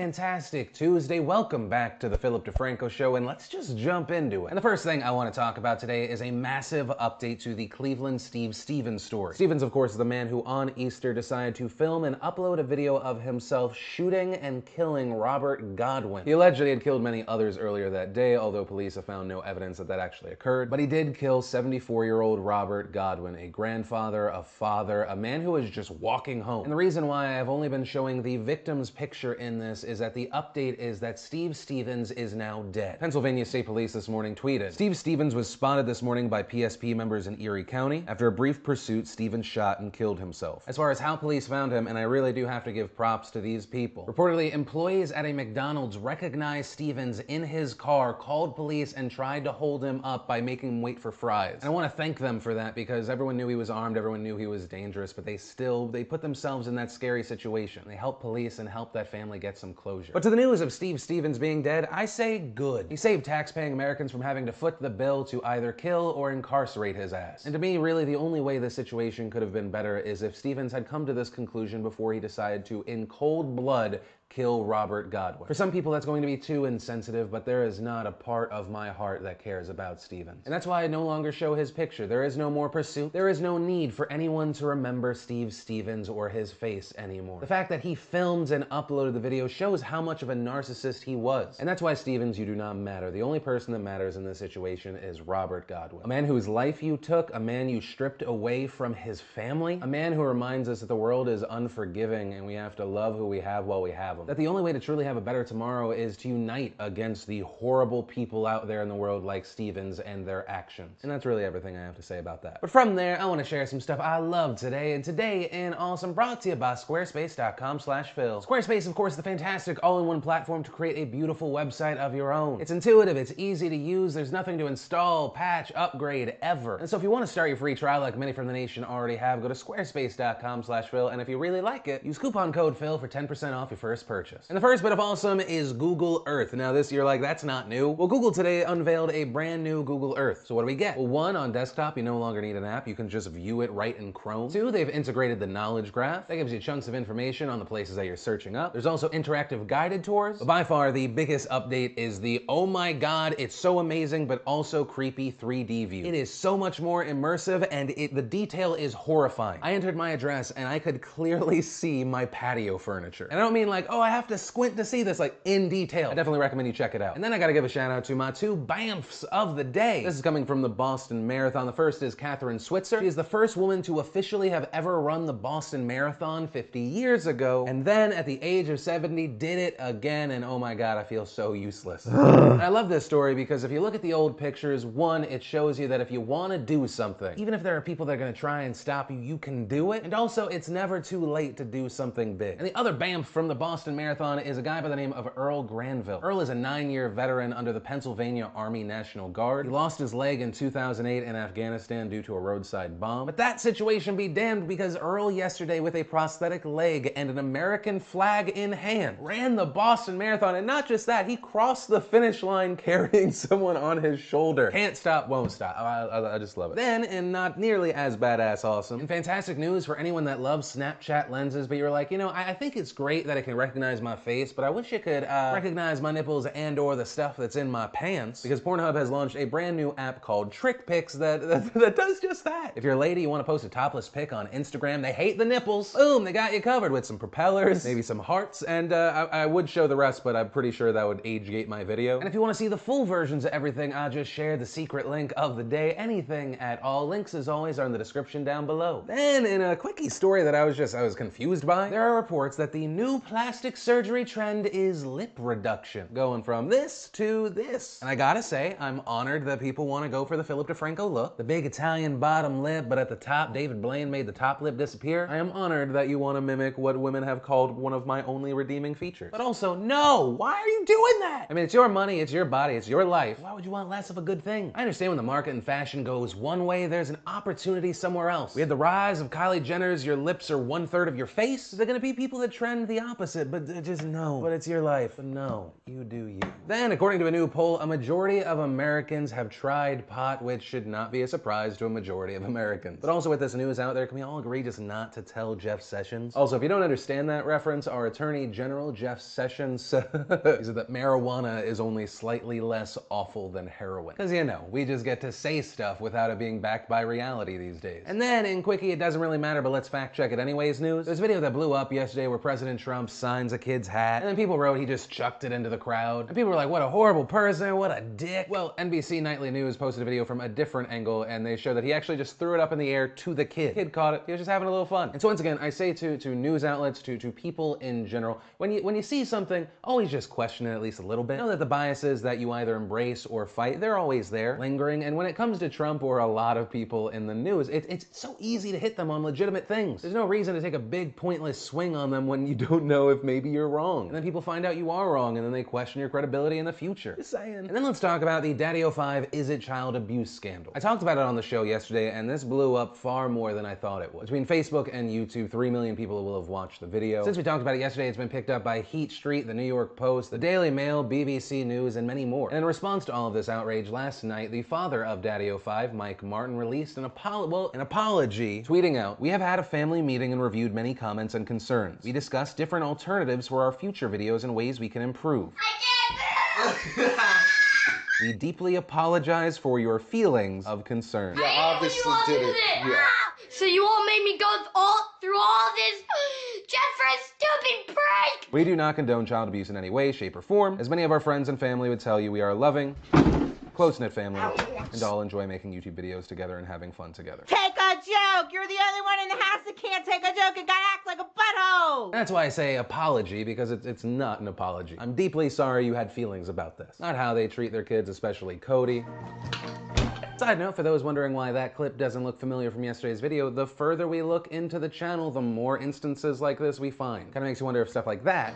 Fantastic Tuesday. Welcome back to the DeFranco Show, and let's just jump into it. And the first thing I want to talk about today is a massive update to the Cleveland Steve Stevens story. Stevens, of course, is the man who on Easter decided to film and upload a video of himself shooting and killing Robert Godwin. He allegedly had killed many others earlier that day, although police have found no evidence that that actually occurred. But he did kill 74-year-old Robert Godwin, a grandfather, a father, a man who was just walking home. And the reason why I've only been showing the victim's picture in this is that the update is that Steve Stevens is now dead. Pennsylvania State Police this morning tweeted, Steve Stevens was spotted this morning by PSP members in Erie County. After a brief pursuit, Stevens shot and killed himself. As far as how police found him, and I really do have to give props to these people. Reportedly, employees at a McDonald's recognized Stevens in his car, called police, and tried to hold him up by making him wait for fries. And I want to thank them for that because everyone knew he was armed, everyone knew he was dangerous, but they put themselves in that scary situation. They helped police and helped that family get some closure. But to the news of Steve Stevens being dead, I say good. He saved tax-paying Americans from having to foot the bill to either kill or incarcerate his ass. And to me, really, the only way this situation could have been better is if Stevens had come to this conclusion before he decided to, in cold blood, kill Robert Godwin. For some people, that's going to be too insensitive, but there is not a part of my heart that cares about Stevens. And that's why I no longer show his picture. There is no more pursuit. There is no need for anyone to remember Steve Stevens or his face anymore. The fact that he filmed and uploaded the video shows how much of a narcissist he was. And that's why, Stevens, you do not matter. The only person that matters in this situation is Robert Godwin. A man whose life you took, a man you stripped away from his family, a man who reminds us that the world is unforgiving and we have to love who we have while we have them. That the only way to truly have a better tomorrow is to unite against the horrible people out there in the world like Stevens and their actions. And that's really everything I have to say about that. But from there, I want to share some stuff I love today, and today in Awesome brought to you by Squarespace.com/Phil. Squarespace, of course, the fantastic all-in-one platform to create a beautiful website of your own. It's intuitive, it's easy to use, there's nothing to install, patch, upgrade, ever. And so if you want to start your free trial like many from the nation already have, go to Squarespace.com/Phil, and if you really like it, use coupon code Phil for 10% off your first purchase. And the first bit of awesome is Google Earth. Now this, you're like, that's not new. Well, Google today unveiled a brand new Google Earth. So what do we get? Well, one, on desktop, you no longer need an app. You can just view it right in Chrome. Two, they've integrated the knowledge graph. That gives you chunks of information on the places that you're searching up. There's also interactive guided tours. But by far, the biggest update is the, oh my God, it's so amazing, but also creepy 3D view. It is so much more immersive, and the detail is horrifying. I entered my address and I could clearly see my patio furniture. And I don't mean like, oh, I have to squint to see this, like in detail. I definitely recommend you check it out. And then I gotta give a shout out to my two BAMFs of the day. This is coming from the Boston Marathon. The first is Catherine Switzer. She is the first woman to officially have ever run the Boston Marathon 50 years ago, and then at the age of 70 did it again, and oh my God, I feel so useless. I love this story because if you look at the old pictures, one, it shows you that if you wanna do something, even if there are people that are gonna try and stop you, you can do it. And also, it's never too late to do something big. And the other BAMF from the Boston Marathon is a guy by the name of Earl Granville. Earl is a 9-year veteran under the Pennsylvania Army National Guard. He lost his leg in 2008 in Afghanistan due to a roadside bomb. But that situation be damned, because Earl yesterday, with a prosthetic leg and an American flag in hand, ran the Boston Marathon. And not just that, he crossed the finish line carrying someone on his shoulder. Can't stop, won't stop. I just love it. Then, and not nearly as badass awesome, and fantastic news for anyone that loves Snapchat lenses, but you're like, you know, I think it's great that it can recognize my face, but I wish it could recognize my nipples and or the stuff that's in my pants, because Pornhub has launched a brand new app called Trick Pics that does just that. If you're a lady, you want to post a topless pic on Instagram, they hate the nipples, boom, they got you covered with some propellers, maybe some hearts, and I would show the rest, but I'm pretty sure that would age-gate my video. And if you want to see the full versions of everything, I'll just share the secret link of the day. Anything at all, links as always are in the description down below. Then, in a quickie story that I was confused by, there are reports that the new plastic surgery trend is lip reduction, going from this to this. And I gotta say, I'm honored that people want to go for the Philip DeFranco look, the big Italian bottom lip, but at the top, David Blaine made the top lip disappear. I am honored that you want to mimic what women have called one of my only redeeming features. But also, no, why are you doing that? I mean, it's your money, it's your body, it's your life. Why would you want less of a good thing? I understand when the market and fashion goes one way, there's an opportunity somewhere else. We had the rise of Kylie Jenner's "your lips are 1/3 of your face." Is there gonna be people that trend the opposite but just no. But it's your life, but no. You do you. Then, according to a new poll, a majority of Americans have tried pot, which should not be a surprise to a majority of Americans. But also with this news out there, can we all agree just not to tell Jeff Sessions? Also, if you don't understand that reference, our Attorney General, Jeff Sessions, said that marijuana is only slightly less awful than heroin. Because, you know, we just get to say stuff without it being backed by reality these days. And then, in quickie, it doesn't really matter, but let's fact check it anyways news. There's a video that blew up yesterday where President Trump signs a kid's hat, and then people wrote he just chucked it into the crowd. And people were like, what a horrible person, what a dick. Well, NBC Nightly News posted a video from a different angle, and they showed that he actually just threw it up in the air to the kid. The kid caught it, he was just having a little fun. And so once again, I say to news outlets, to people in general, when you see something, always just question it at least a little bit. Know that the biases that you either embrace or fight, they're always there, lingering. And when it comes to Trump or a lot of people in the news, it's so easy to hit them on legitimate things. There's no reason to take a big pointless swing on them when you don't know if maybe you're wrong. And then people find out you are wrong, and then they question your credibility in the future. Just saying. And then let's talk about the DaddyofFive Is It Child Abuse scandal. I talked about it on the show yesterday, and this blew up far more than I thought it would. Between Facebook and YouTube, 3 million people will have watched the video. Since we talked about it yesterday, it's been picked up by Heat Street, the New York Post, the Daily Mail, BBC News, and many more. And in response to all of this outrage, last night, the father of DaddyofFive, Mike Martin, released an apology, tweeting out, "We have had a family meeting and reviewed many comments and concerns. We discussed different alternatives for our future videos and ways we can improve. We deeply apologize for your feelings of concern." Yeah, obviously did it. Yeah. So you all made me go through all this just for a stupid prank! We do not condone child abuse in any way, shape, or form. As many of our friends and family would tell you, we are a loving, close-knit family, and all enjoy making YouTube videos together and having fun together. Take a joke! You're the only one in the house that can't take a joke and gotta act like a butthole! That's why I say apology, because it's not an apology. I'm deeply sorry you had feelings about this. Not how they treat their kids, especially Cody. Side note, for those wondering why that clip doesn't look familiar from yesterday's video, the further we look into the channel, the more instances like this we find. Kinda makes you wonder if stuff like that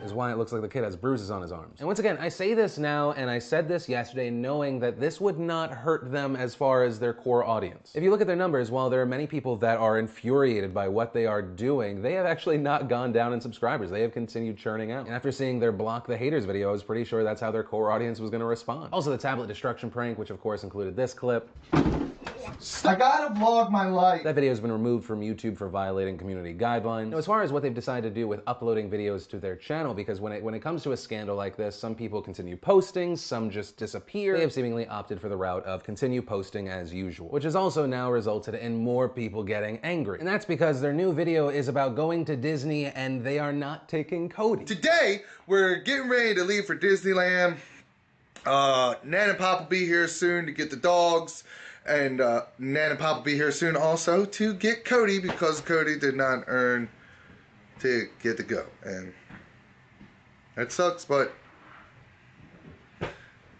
is why it looks like the kid has bruises on his arms. And once again, I say this now, and I said this yesterday, knowing that this would not hurt them as far as their core audience. If you look at their numbers, while there are many people that are infuriated by what they are doing, they have actually not gone down in subscribers. They have continued churning out. And after seeing their Block the Haters video, I was pretty sure that's how their core audience was gonna respond. Also, the tablet destruction prank, which of course included this clip. I gotta vlog my life. That video has been removed from YouTube for violating community guidelines. Now, as far as what they've decided to do with uploading videos to their channel, because when it comes to a scandal like this, some people continue posting, some just disappear. They have seemingly opted for the route of continue posting as usual, which has also now resulted in more people getting angry. And that's because their new video is about going to Disney and they are not taking Cody. Today, we're getting ready to leave for Disneyland. Nan and Pop will be here soon to get the dogs. And Nan and Pop will be here soon also to get Cody, because Cody did not earn to get to go. And that sucks, but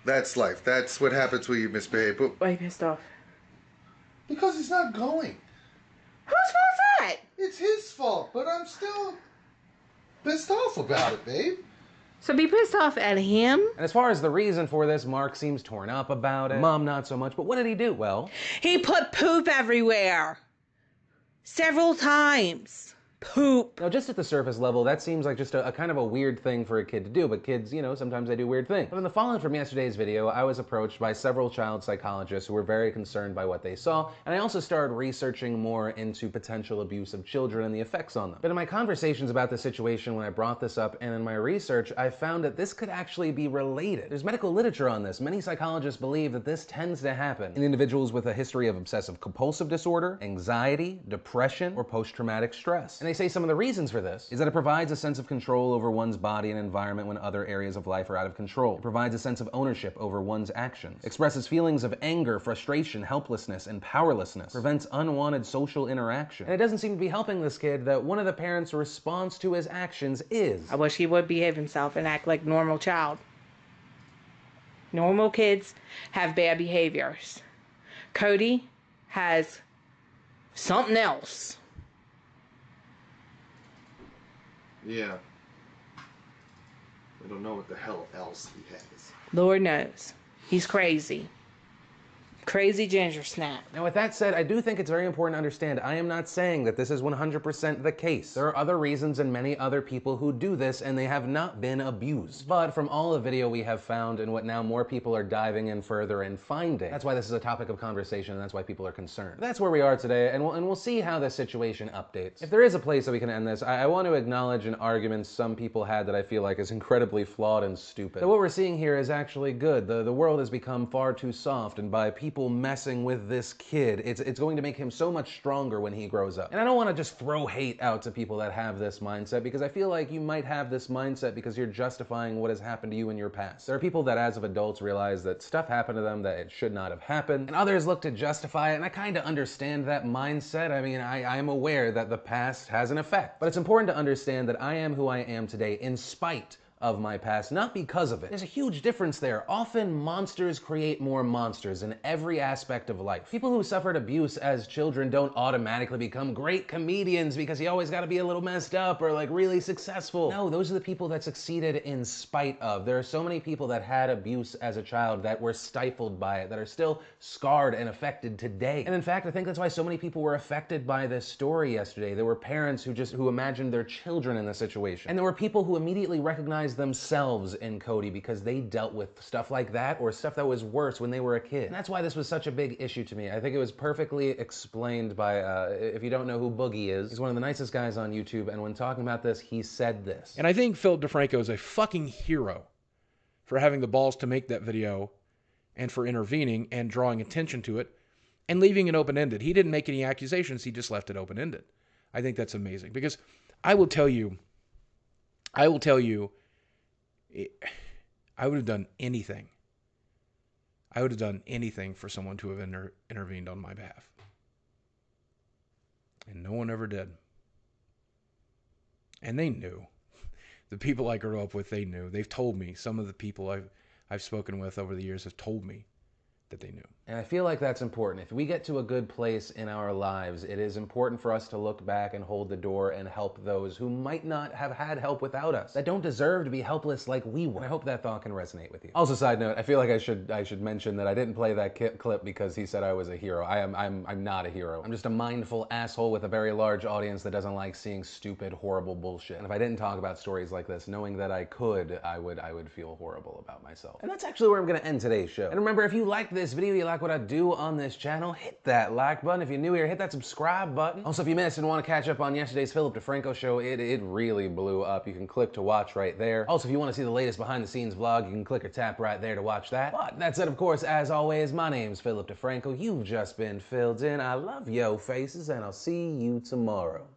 that's life. That's what happens when you misbehave. But Why are you pissed off? because he's not going. Whose fault's that? It's his fault, but I'm still pissed off about it, babe. So be pissed off at him? And as far as the reason for this, Mark seems torn up about it. Mom, not so much. But what did he do? Well, He put poop everywhere. Several times. Poop. now just at the surface level, that seems like just a kind of a weird thing for a kid to do. But kids, you know, sometimes they do weird things. But in the fallout from yesterday's video, I was approached by several child psychologists who were very concerned by what they saw. And I also started researching more into potential abuse of children and the effects on them. But in my conversations about the situation when I brought this up and in my research, I found that this could actually be related. There's medical literature on this. Many psychologists believe that this tends to happen in individuals with a history of obsessive compulsive disorder, anxiety, depression, or post-traumatic stress. And they say some of the reasons for this is that it provides a sense of control over one's body and environment when other areas of life are out of control. It provides a sense of ownership over one's actions. Expresses feelings of anger, frustration, helplessness, and powerlessness. Prevents unwanted social interaction. And it doesn't seem to be helping this kid that one of the parents' response to his actions is, I wish he would behave himself and act like a normal child. Normal kids have bad behaviors. Cody has something else. Yeah. I don't know what the hell else he has. Lord knows. He's crazy. Crazy ginger snap. Now, with that said, I do think it's very important to understand I am not saying that this is 100% the case. There are other reasons and many other people who do this and they have not been abused. But from all the video we have found and what now more people are diving in further and finding, that's why this is a topic of conversation and that's why people are concerned. That's where we are today, and we'll see how the situation updates. If there is a place that we can end this, I want to acknowledge an argument some people had that I feel like is incredibly flawed and stupid. So what we're seeing here is actually good. The world has become far too soft, and by people messing with this kid, it's going to make him so much stronger when he grows up. And I don't want to just throw hate out to people that have this mindset, because I feel like you might have this mindset because you're justifying what has happened to you in your past. There are people that as of adults realize that stuff happened to them that it should not have happened, and others look to justify it, and I kind of understand that mindset. I mean, I am aware that the past has an effect, but it's important to understand that I am who I am today in spite of my past, not because of it. There's a huge difference there. Often monsters create more monsters in every aspect of life. People who suffered abuse as children don't automatically become great comedians because you always gotta be a little messed up or like really successful. No, those are the people that succeeded in spite of. There are so many people that had abuse as a child that were stifled by it, that are still scarred and affected today. And in fact, I think that's why so many people were affected by this story yesterday. There were parents who imagined their children in this situation. And there were people who immediately recognized themselves in Cody because they dealt with stuff like that or stuff that was worse when they were a kid. And that's why this was such a big issue to me. I think it was perfectly explained by, if you don't know who Boogie is, he's one of the nicest guys on YouTube, and when talking about this, he said this. And I think Philip DeFranco is a fucking hero for having the balls to make that video and for intervening and drawing attention to it and leaving it open-ended. He didn't make any accusations, he just left it open-ended. I think that's amazing because I will tell you, I would have done anything. I would have done anything for someone to have intervened on my behalf. And no one ever did. And they knew. The people I grew up with, they knew. They've told me. Some of the people I've spoken with over the years have told me that they knew. And I feel like that's important. If we get to a good place in our lives, it is important for us to look back and hold the door and help those who might not have had help without us, that don't deserve to be helpless like we were. And I hope that thought can resonate with you. Also, side note, I feel like I should mention that I didn't play that clip because he said I was a hero. I'm not a hero. I'm just a mindful asshole with a very large audience that doesn't like seeing stupid, horrible bullshit. And if I didn't talk about stories like this, knowing that I could, I would feel horrible about myself. And that's actually where I'm gonna end today's show. And remember, if you like this video, you like what I do on this channel, hit that like button. If you're new here, hit that subscribe button. Also, if you missed and want to catch up on yesterday's Philip DeFranco show, it really blew up. You can click to watch right there. Also, if you want to see the latest behind the scenes vlog, you can click or tap right there to watch that. But that said, of course, as always, my name's Philip DeFranco. You've just been filled in. I love yo faces, and I'll see you tomorrow.